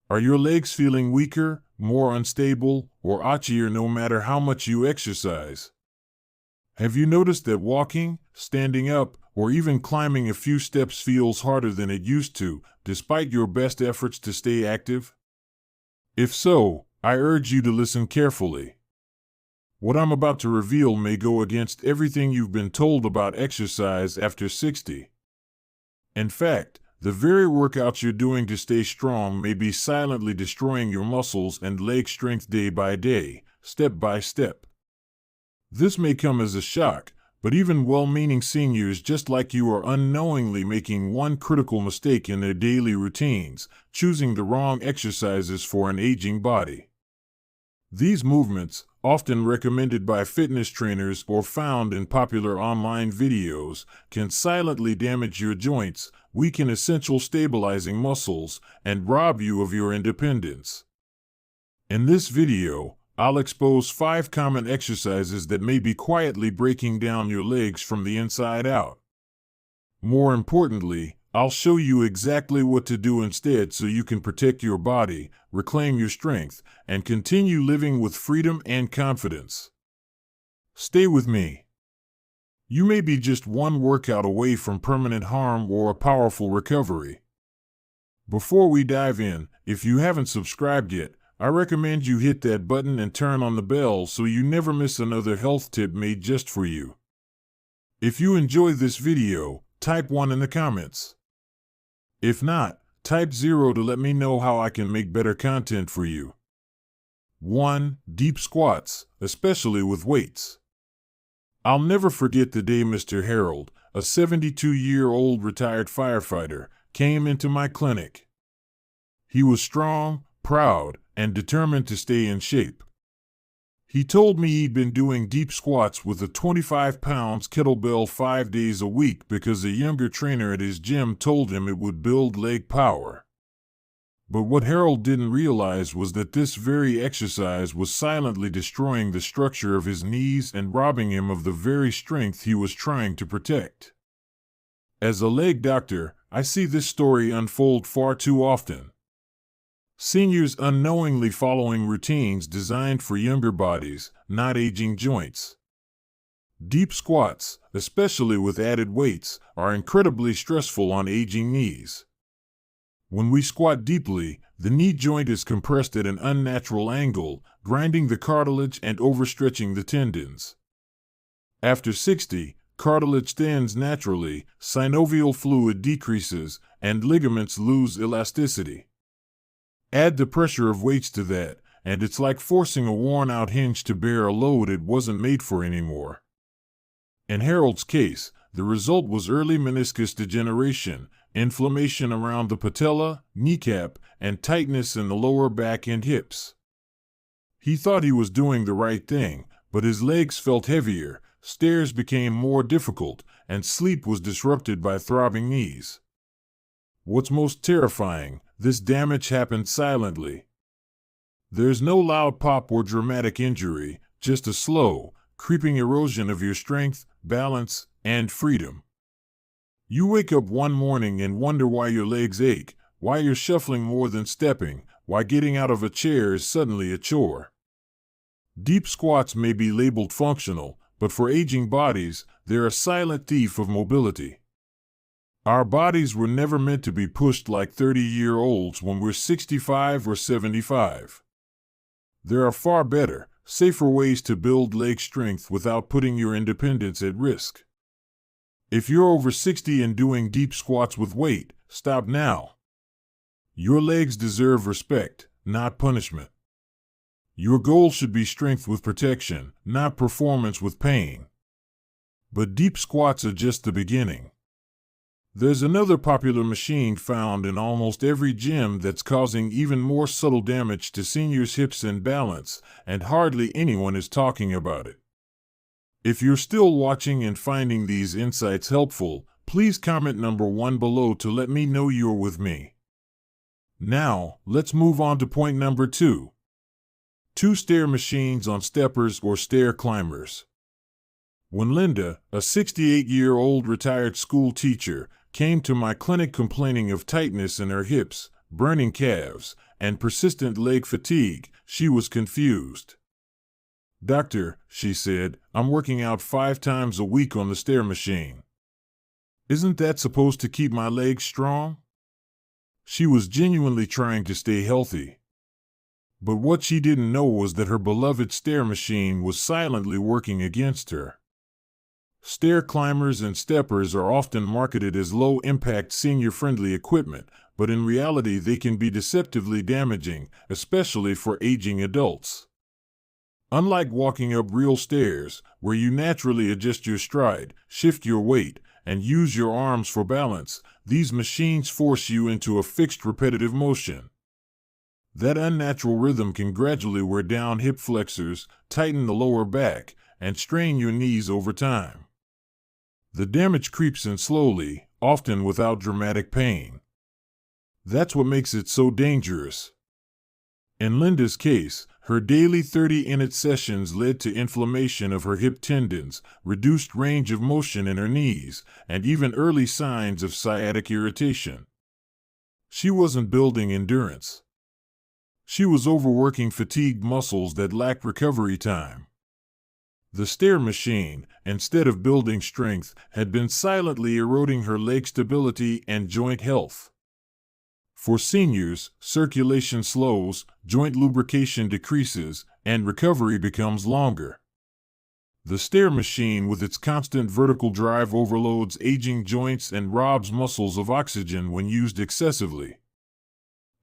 Are your legs feeling weaker, more unstable, or itchier no matter how much you exercise? Have you noticed that walking, standing up, or even climbing a few steps feels harder than it used to, despite your best efforts to stay active? If so, I urge you to listen carefully. What I'm about to reveal may go against everything you've been told about exercise after 60. In fact, the very workouts you're doing to stay strong may be silently destroying your muscles and leg strength day by day, step by step. This may come as a shock, but even well-meaning seniors just like you are unknowingly making one critical mistake in their daily routines, choosing the wrong exercises for an aging body. These movements, often recommended by fitness trainers or found in popular online videos, can silently damage your joints, weaken essential stabilizing muscles, and rob you of your independence. In this video, I'll expose 5 common exercises that may be quietly breaking down your legs from the inside out. More importantly, I'll show you exactly what to do instead so you can protect your body, reclaim your strength, and continue living with freedom and confidence. Stay with me. You may be just one workout away from permanent harm or a powerful recovery. Before we dive in, if you haven't subscribed yet, I recommend you hit that button and turn on the bell so you never miss another health tip made just for you. If you enjoyed this video, type 1 in the comments. If not, type 0 to let me know how I can make better content for you. 1. Deep squats, especially with weights. I'll never forget the day Mr. Harold, a 72-year-old retired firefighter, came into my clinic. He was strong, proud, and determined to stay in shape. He told me he'd been doing deep squats with a 25-pound kettlebell 5 days a week because a younger trainer at his gym told him it would build leg power. But what Harold didn't realize was that this very exercise was silently destroying the structure of his knees and robbing him of the very strength he was trying to protect. As a leg doctor, I see this story unfold far too often. Seniors unknowingly following routines designed for younger bodies, not aging joints. Deep squats, especially with added weights, are incredibly stressful on aging knees. When we squat deeply, the knee joint is compressed at an unnatural angle, grinding the cartilage and overstretching the tendons. After 60, cartilage thins naturally, synovial fluid decreases, and ligaments lose elasticity. Add the pressure of weights to that, and it's like forcing a worn-out hinge to bear a load it wasn't made for anymore. In Harold's case, the result was early meniscus degeneration, inflammation around the patella, kneecap, and tightness in the lower back and hips. He thought he was doing the right thing, but his legs felt heavier, stairs became more difficult, and sleep was disrupted by throbbing knees. What's most terrifying, this damage happened silently. There's no loud pop or dramatic injury, just a slow, creeping erosion of your strength, balance, and freedom. You wake up one morning and wonder why your legs ache, why you're shuffling more than stepping, why getting out of a chair is suddenly a chore. Deep squats may be labeled functional, but for aging bodies, they're a silent thief of mobility. Our bodies were never meant to be pushed like 30-year-olds when we're 65 or 75. There are far better, safer ways to build leg strength without putting your independence at risk. If you're over 60 and doing deep squats with weight, stop now. Your legs deserve respect, not punishment. Your goal should be strength with protection, not performance with pain. But deep squats are just the beginning. There's another popular machine found in almost every gym that's causing even more subtle damage to seniors' hips and balance, and hardly anyone is talking about it. If you're still watching and finding these insights helpful, please comment number 1 below to let me know you're with me. Now, let's move on to point number 2. 2 stair machines on steppers or stair climbers. When Linda, a 68-year-old retired school teacher, came to my clinic complaining of tightness in her hips, burning calves, and persistent leg fatigue, she was confused. "Doctor," she said, "I'm working out 5 times a week on the stair machine. Isn't that supposed to keep my legs strong?" She was genuinely trying to stay healthy. But what she didn't know was that her beloved stair machine was silently working against her. Stair climbers and steppers are often marketed as low-impact senior-friendly equipment, but in reality they can be deceptively damaging, especially for aging adults. Unlike walking up real stairs, where you naturally adjust your stride, shift your weight, and use your arms for balance, these machines force you into a fixed repetitive motion. That unnatural rhythm can gradually wear down hip flexors, tighten the lower back, and strain your knees over time. The damage creeps in slowly, often without dramatic pain. That's what makes it so dangerous. In Linda's case, her daily 30-minute sessions led to inflammation of her hip tendons, reduced range of motion in her knees, and even early signs of sciatic irritation. She wasn't building endurance. She was overworking fatigued muscles that lacked recovery time. The stair machine, instead of building strength, had been silently eroding her leg stability and joint health. For seniors, circulation slows, joint lubrication decreases, and recovery becomes longer. The stair machine with its constant vertical drive overloads aging joints and robs muscles of oxygen when used excessively.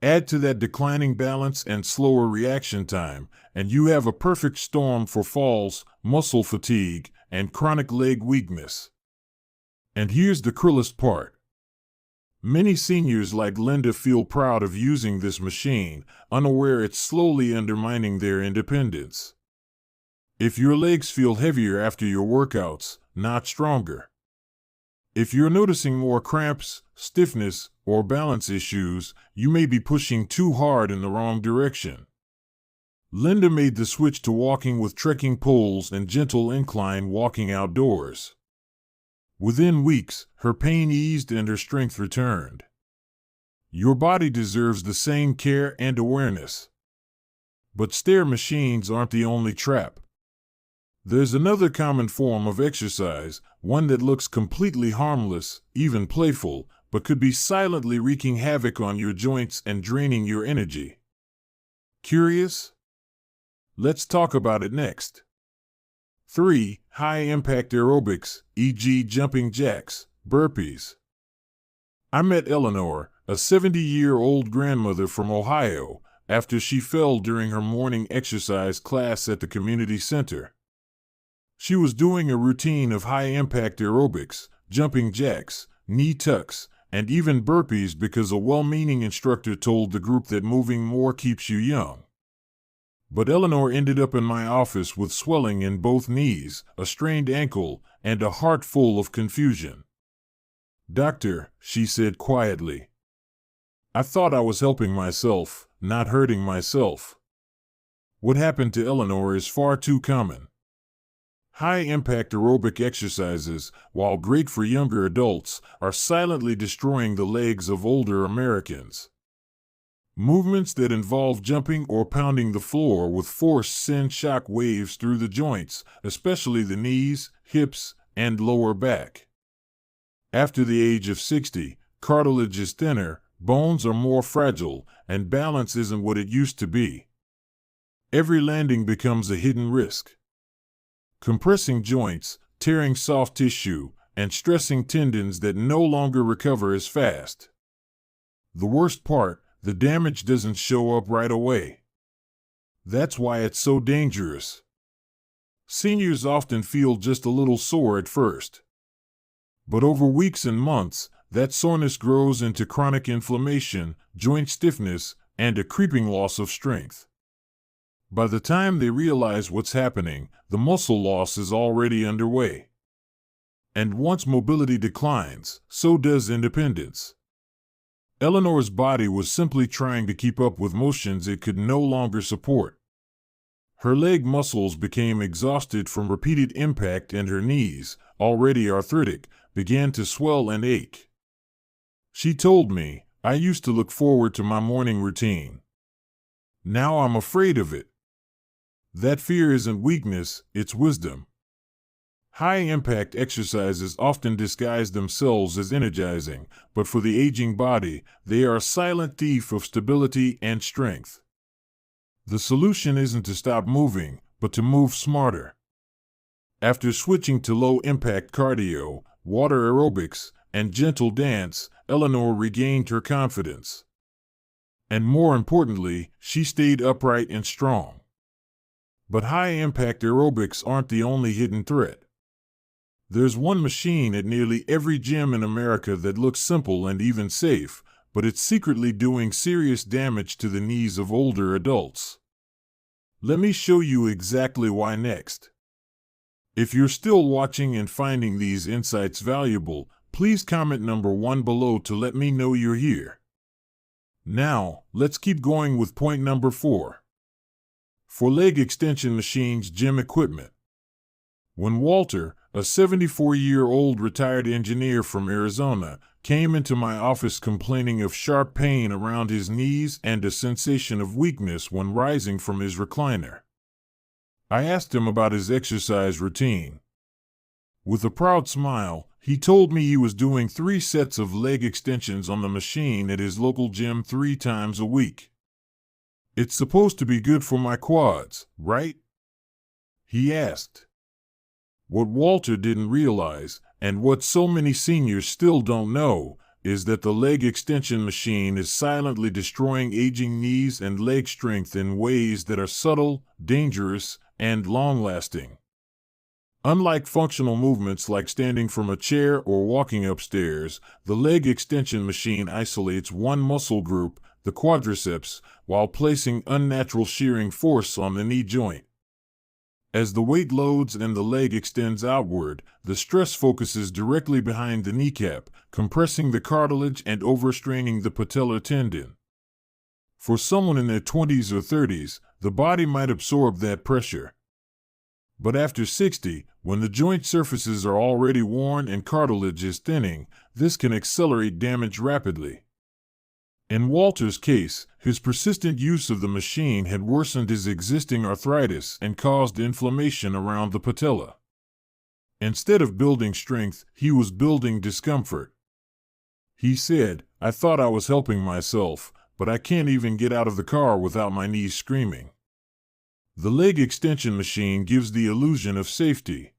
Add to that declining balance and slower reaction time, and you have a perfect storm for falls, muscle fatigue, and chronic leg weakness. And here's the cruelest part. Many seniors like Linda feel proud of using this machine, unaware it's slowly undermining their independence. If your legs feel heavier after your workouts, not stronger. If you're noticing more cramps, stiffness, or balance issues, you may be pushing too hard in the wrong direction. Linda made the switch to walking with trekking poles and gentle incline walking outdoors. Within weeks, her pain eased and her strength returned. Your body deserves the same care and awareness. But stair machines aren't the only trap. There's another common form of exercise, one that looks completely harmless, even playful, but could be silently wreaking havoc on your joints and draining your energy. Curious? Let's talk about it next. 3. High-impact aerobics, e.g. jumping jacks, burpees. I met Eleanor, a 70-year-old grandmother from Ohio, after she fell during her morning exercise class at the community center. She was doing a routine of high-impact aerobics, jumping jacks, knee tucks, and even burpees because a well-meaning instructor told the group that moving more keeps you young. But Eleanor ended up in my office with swelling in both knees, a strained ankle, and a heart full of confusion. "Doctor," she said quietly, "I thought I was helping myself, not hurting myself." What happened to Eleanor is far too common. High-impact aerobic exercises, while great for younger adults, are silently destroying the legs of older Americans. Movements that involve jumping or pounding the floor with force send shock waves through the joints, especially the knees, hips, and lower back. After the age of 60, cartilage is thinner, bones are more fragile, and balance isn't what it used to be. Every landing becomes a hidden risk. Compressing joints, tearing soft tissue, and stressing tendons that no longer recover as fast. The worst part, the damage doesn't show up right away. That's why it's so dangerous. Seniors often feel just a little sore at first. But over weeks and months, that soreness grows into chronic inflammation, joint stiffness, and a creeping loss of strength. By the time they realize what's happening, the muscle loss is already underway. And once mobility declines, so does independence. Eleanor's body was simply trying to keep up with motions it could no longer support. Her leg muscles became exhausted from repeated impact and her knees, already arthritic, began to swell and ache. She told me, "I used to look forward to my morning routine. Now I'm afraid of it. That fear isn't weakness, it's wisdom. High-impact exercises often disguise themselves as energizing, but for the aging body, they are a silent thief of stability and strength. The solution isn't to stop moving, but to move smarter. After switching to low-impact cardio, water aerobics, and gentle dance, Eleanor regained her confidence. And more importantly, she stayed upright and strong. But high-impact aerobics aren't the only hidden threat. There's one machine at nearly every gym in America that looks simple and even safe, but it's secretly doing serious damage to the knees of older adults. Let me show you exactly why next. If you're still watching and finding these insights valuable, please comment number 1 below to let me know you're here. Now, let's keep going with point number 4. For leg extension machines, gym equipment. When Walter, a 74-year-old retired engineer from Arizona, came into my office complaining of sharp pain around his knees and a sensation of weakness when rising from his recliner, I asked him about his exercise routine. With a proud smile, he told me he was doing 3 sets of leg extensions on the machine at his local gym 3 times a week. "It's supposed to be good for my quads, right?" he asked. What Walter didn't realize, and what so many seniors still don't know, is that the leg extension machine is silently destroying aging knees and leg strength in ways that are subtle, dangerous, and long-lasting. Unlike functional movements like standing from a chair or walking upstairs, the leg extension machine isolates one muscle group, the quadriceps, while placing unnatural shearing force on the knee joint. As the weight loads and the leg extends outward, the stress focuses directly behind the kneecap, compressing the cartilage and overstraining the patellar tendon. For someone in their 20s or 30s, the body might absorb that pressure. But after 60, when the joint surfaces are already worn and cartilage is thinning, this can accelerate damage rapidly. In Walter's case, his persistent use of the machine had worsened his existing arthritis and caused inflammation around the patella. Instead of building strength, he was building discomfort. He said, "I thought I was helping myself, but I can't even get out of the car without my knees screaming." The leg extension machine gives the illusion of safety.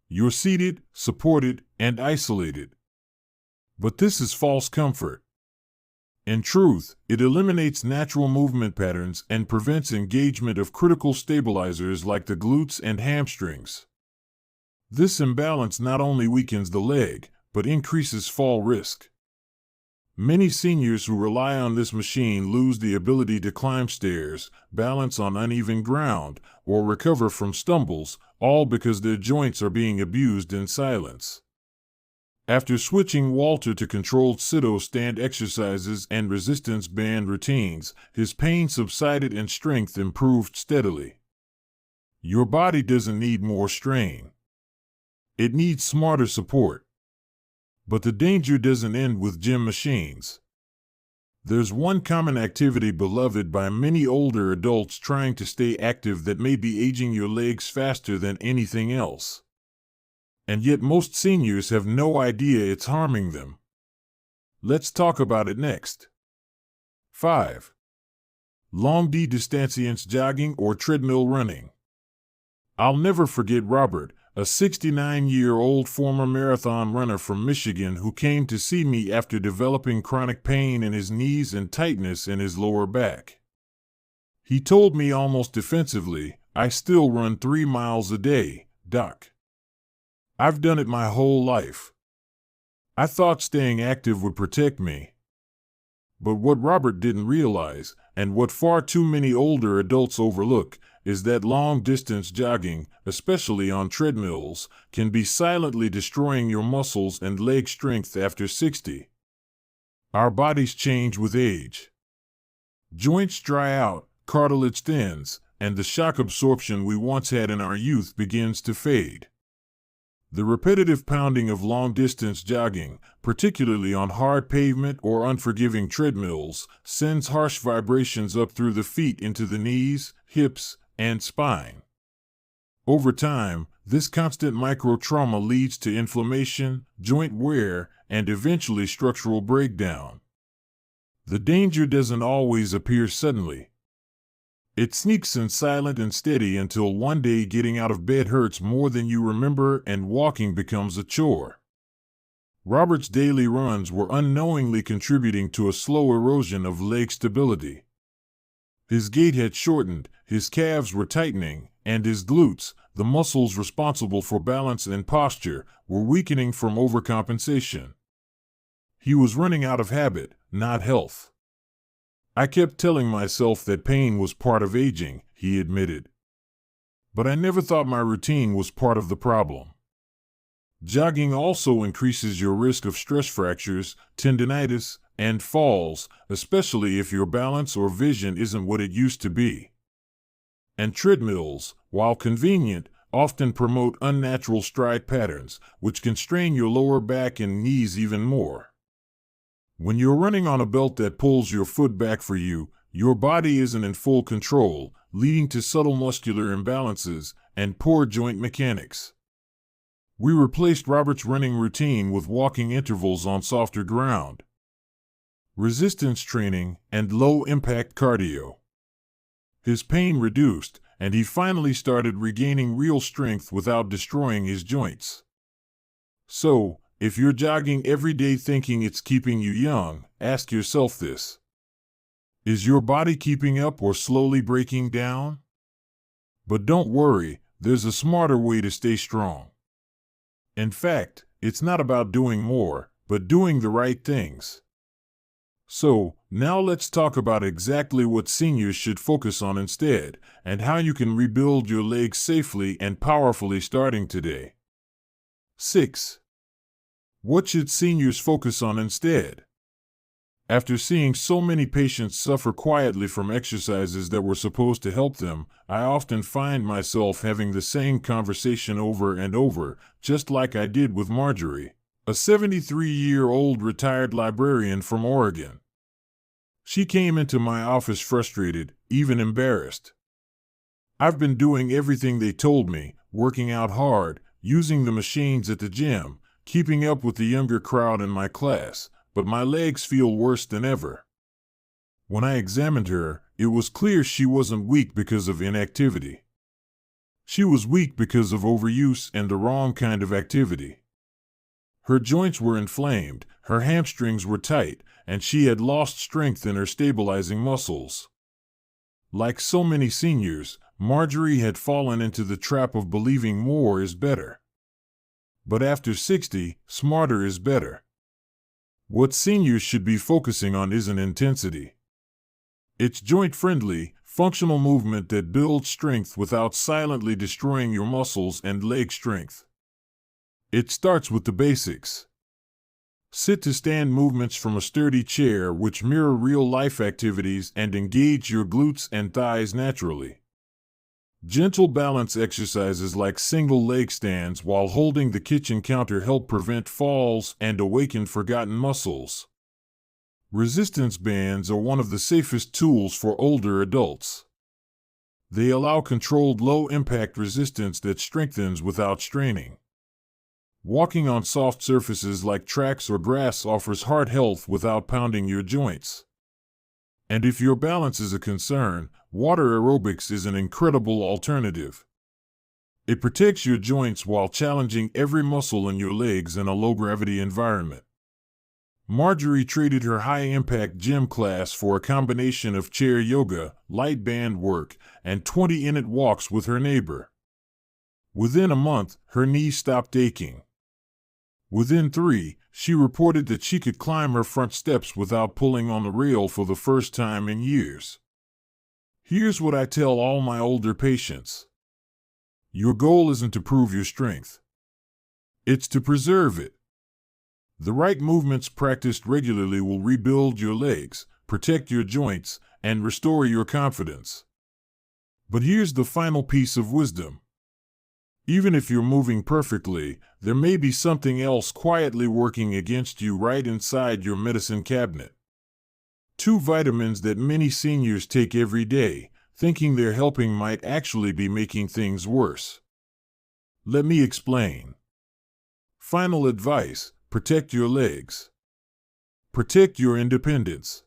You're seated, supported, and isolated. But this is false comfort. In truth, it eliminates natural movement patterns and prevents engagement of critical stabilizers like the glutes and hamstrings. This imbalance not only weakens the leg, but increases fall risk. Many seniors who rely on this machine lose the ability to climb stairs, balance on uneven ground, or recover from stumbles, all because their joints are being abused in silence. After switching Walter to controlled sit-stand exercises and resistance band routines, his pain subsided and strength improved steadily. Your body doesn't need more strain. It needs smarter support. But the danger doesn't end with gym machines. There's one common activity beloved by many older adults trying to stay active that may be aging your legs faster than anything else. And yet most seniors have no idea it's harming them. Let's talk about it next. 5. Long distance jogging or treadmill running. I'll never forget Robert, a 69-year-old former marathon runner from Michigan who came to see me after developing chronic pain in his knees and tightness in his lower back. He told me almost defensively, "I still run 3 miles a day, Doc. I've done it my whole life. I thought staying active would protect me." But what Robert didn't realize, and what far too many older adults overlook, is that long-distance jogging, especially on treadmills, can be silently destroying your muscles and leg strength after 60. Our bodies change with age. Joints dry out, cartilage thins, and the shock absorption we once had in our youth begins to fade. The repetitive pounding of long-distance jogging, particularly on hard pavement or unforgiving treadmills, sends harsh vibrations up through the feet into the knees, hips, and spine. Over time, this constant micro-trauma leads to inflammation, joint wear, and eventually structural breakdown. The danger doesn't always appear suddenly. It sneaks in silent and steady until one day getting out of bed hurts more than you remember and walking becomes a chore. Robert's daily runs were unknowingly contributing to a slow erosion of leg stability. His gait had shortened, his calves were tightening, and his glutes, the muscles responsible for balance and posture, were weakening from overcompensation. He was running out of habit, not health. I kept telling myself that pain was part of aging, he admitted. But I never thought my routine was part of the problem. Jogging also increases your risk of stress fractures, tendinitis, and falls, especially if your balance or vision isn't what it used to be. And treadmills, while convenient, often promote unnatural stride patterns, which can strain your lower back and knees even more. When you're running on a belt that pulls your foot back for you, your body isn't in full control, leading to subtle muscular imbalances and poor joint mechanics. We replaced Robert's running routine with walking intervals on softer ground, resistance training, and low-impact cardio. His pain reduced, and he finally started regaining real strength without destroying his joints. So, if you're jogging every day thinking it's keeping you young, ask yourself this. Is your body keeping up or slowly breaking down? But don't worry, there's a smarter way to stay strong. In fact, it's not about doing more, but doing the right things. So, now let's talk about exactly what seniors should focus on instead, and how you can rebuild your legs safely and powerfully starting today. 6. What should seniors focus on instead? After seeing so many patients suffer quietly from exercises that were supposed to help them, I often find myself having the same conversation over and over, just like I did with Marjorie, a 73-year-old retired librarian from Oregon. She came into my office frustrated, even embarrassed. I've been doing everything they told me, working out hard, using the machines at the gym, keeping up with the younger crowd in my class, but my legs feel worse than ever. When I examined her, it was clear she wasn't weak because of inactivity. She was weak because of overuse and the wrong kind of activity. Her joints were inflamed, her hamstrings were tight, and she had lost strength in her stabilizing muscles. Like so many seniors, Marjorie had fallen into the trap of believing more is better. But after 60, smarter is better. What seniors should be focusing on isn't intensity. It's joint-friendly, functional movement that builds strength without silently destroying your muscles and leg strength. It starts with the basics. Sit-to-stand movements from a sturdy chair which mirror real-life activities and engage your glutes and thighs naturally. Gentle balance exercises like single leg stands while holding the kitchen counter help prevent falls and awaken forgotten muscles. Resistance bands are one of the safest tools for older adults. They allow controlled low-impact resistance that strengthens without straining. Walking on soft surfaces like tracks or grass offers heart health without pounding your joints. And if your balance is a concern, water aerobics is an incredible alternative. It protects your joints while challenging every muscle in your legs in a low-gravity environment. Marjorie traded her high-impact gym class for a combination of chair yoga, light band work, and 20-minute walks with her neighbor. Within a month, her knees stopped aching. Within 3, she reported that she could climb her front steps without pulling on the rail for the first time in years. Here's what I tell all my older patients. Your goal isn't to prove your strength. It's to preserve it. The right movements practiced regularly will rebuild your legs, protect your joints, and restore your confidence. But here's the final piece of wisdom. Even if you're moving perfectly, there may be something else quietly working against you right inside your medicine cabinet. 2 vitamins that many seniors take every day, thinking they're helping, might actually be making things worse. Let me explain. Final advice: protect your legs. Protect your independence.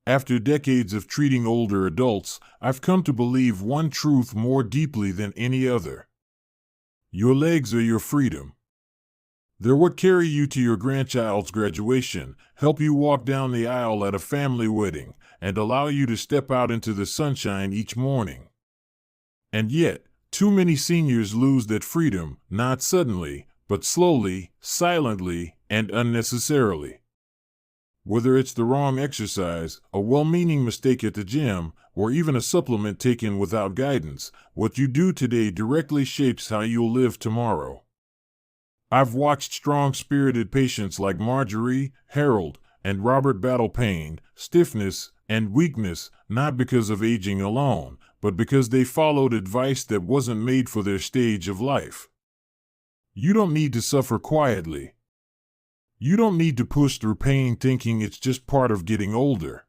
After decades of treating older adults, I've come to believe one truth more deeply than any other. Your legs are your freedom. They're what carry you to your grandchild's graduation, help you walk down the aisle at a family wedding, and allow you to step out into the sunshine each morning. And yet, too many seniors lose that freedom, not suddenly, but slowly, silently, and unnecessarily. Whether it's the wrong exercise, a well-meaning mistake at the gym, or even a supplement taken without guidance, what you do today directly shapes how you'll live tomorrow. I've watched strong-spirited patients like Marjorie, Harold, and Robert battle pain, stiffness, and weakness, not because of aging alone, but because they followed advice that wasn't made for their stage of life. You don't need to suffer quietly. You don't need to push through pain thinking it's just part of getting older.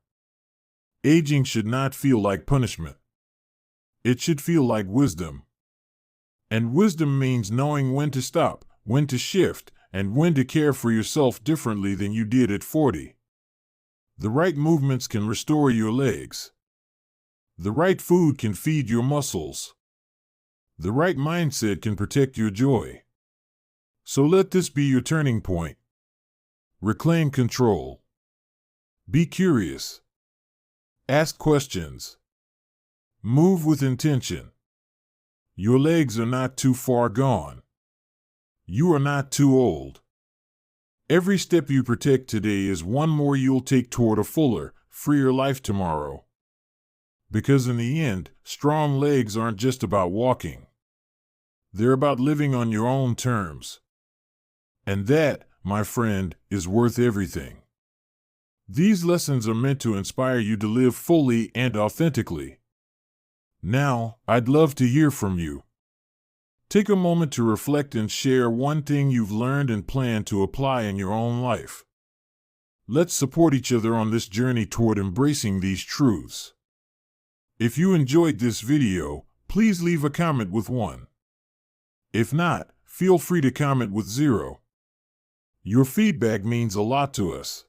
Aging should not feel like punishment. It should feel like wisdom. And wisdom means knowing when to stop, when to shift, and when to care for yourself differently than you did at 40. The right movements can restore your legs. The right food can feed your muscles. The right mindset can protect your joy. So let this be your turning point. Reclaim control. Be curious. Ask questions. Move with intention. Your legs are not too far gone. You are not too old. Every step you protect today is one more you'll take toward a fuller, freer life tomorrow. Because in the end, strong legs aren't just about walking. They're about living on your own terms. And that, my friend, is worth everything. These lessons are meant to inspire you to live fully and authentically. Now, I'd love to hear from you. Take a moment to reflect and share one thing you've learned and plan to apply in your own life. Let's support each other on this journey toward embracing these truths. If you enjoyed this video, please leave a comment with 1. If not, feel free to comment with 0. Your feedback means a lot to us.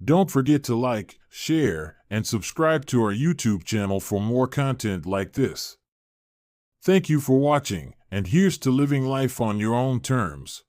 Don't forget to like, share, and subscribe to our YouTube channel for more content like this. Thank you for watching, and here's to living life on your own terms.